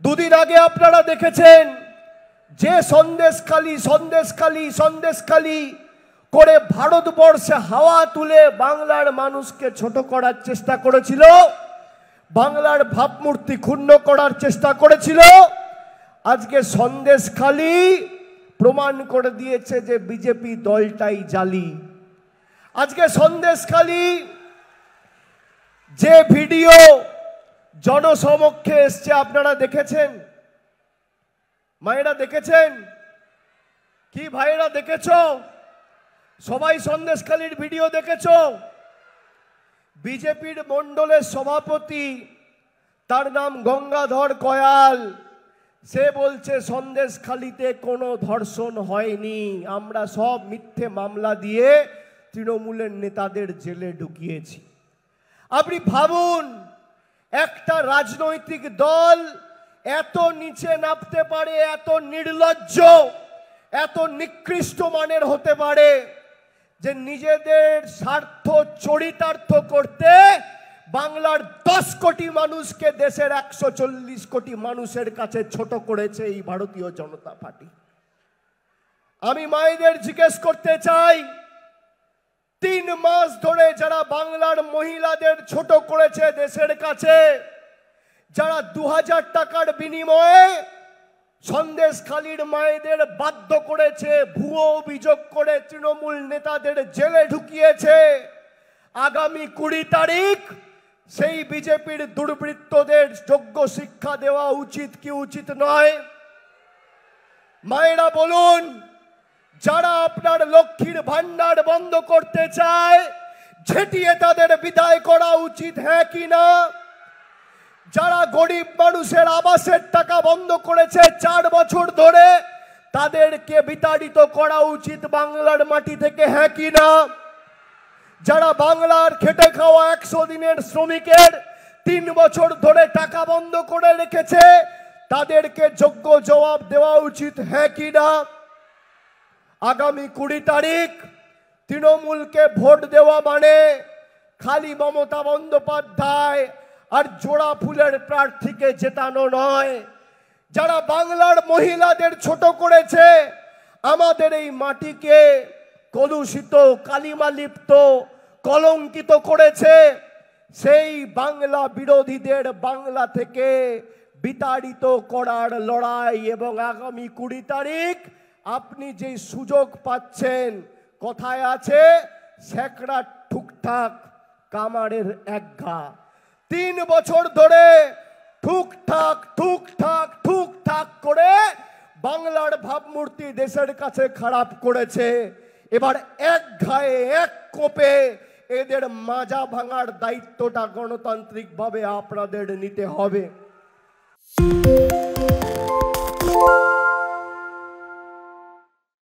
দুদিন আগে আপনারা দেখেছেন যে সন্দেশখালী করে ভারতবর্ষে হাওয়া তুলে বাংলার মানুষকে ছোট করার চেষ্টা করেছিল, বাংলার ভাবমূর্তি ক্ষুণ্ণ করার চেষ্টা করেছিল। আজকে সন্দেশখালী প্রমাণ করে দিয়েছে যে বিজেপি দলটাই জালি। আজকে সন্দেশখালী যে ভিডিও জনসমক্ষে এসছে আপনারা দেখেছেন, মায়েরা দেখেছেন কি? ভাইয়েরা দেখেছো? সবাই সন্দেশখালীর ভিডিও দেখেছো? বিজেপির মণ্ডলের সভাপতি, তার নাম গঙ্গাধর কয়াল, সে বলছে সন্দেশখালীতে কোনো ধর্ষণ হয়নি, আমরা সব মিথ্যে মামলা দিয়ে তৃণমূলের নেতাদের জেলে ঢুকিয়েছি। আপনি ভাবুন, একটা রাজনৈতিক দল এত নিচে নামতে পারে, এত নির্লজ্জ, এত নিকৃষ্ট মানের হতে পারে যে নিজেদের স্বার্থ চরিতার্থ করতে বাংলার 10 কোটি মানুষকে দেশের 140 কোটি মানুষের কাছে ছোট করেছে এই ভারতীয় জনতা পার্টি। আমি মায়েদের জিজ্ঞেস করতে চাই, 3 মাস ধরে যারা বাংলার মহিলাদের ছোট করেছে দেশের কাছে, যারা 2000 টাকার বিনিময়ে সন্দেশখালীর মায়েদের বাধ্য করেছে, ভুয়ো অভিযোগ করে তৃণমূল নেতাদের জেলে ঢুকিয়েছে, আগামী 20 তারিখ সেই বিজেপির দুর্বৃত্তদের যোগ্য শিক্ষা দেওয়া উচিত কি উচিত নয়? মায়েরা বলুন, যারা আপনার লক্ষ্মীর ভান্ডার বন্ধ করতে চায়, ঝেঁটিয়ে তাদের বিদায় করা উচিত হ্যাঁ কি না? যারা গরিব মানুষের আবাসের টাকা বন্ধ করেছে 4 বছর ধরে, তাদেরকে বিতাড়িত করা উচিত বাংলার মাটি থেকে হ্যাঁ কি না? যারা বাংলার খেটে খাওয়া 100 দিনের শ্রমিকের 3 বছর ধরে টাকা বন্ধ করে রেখেছে, তাদেরকে যোগ্য জবাব দেওয়া উচিত হ্যাঁ কি না? আগামী 20 তারিখ তৃণমূলকে ভোট দেওয়া মানে খালি মমতা বন্দ্যোপাধ্যায় আর জোড়া ফুলের প্রার্থীকে জেতানো নয়। যারা বাংলার মহিলাদের ছোট করেছে, আমাদের এই মাটিকে কলুষিত, কালিমালিপ্ত, কলঙ্কিত করেছে, সেই বাংলা বিরোধীদের বাংলা থেকে বিতাড়িত করার লড়াই। এবং আগামী 20 তারিখ আপনি যে সুযোগ পাচ্ছেন, কথায় আছে শেকড়া ঠুকঠাক কামারের একঘা। 3 বছর ধরে ঠুকঠাক করে বাংলার ভাবমূর্তি দেশের কাছে খারাপ করেছে। এবার এক ঘায়ে এক কোপে এদের মাজা ভাঙার দায়িত্বটা গণতান্ত্রিকভাবে আপনাদের নিতে হবে।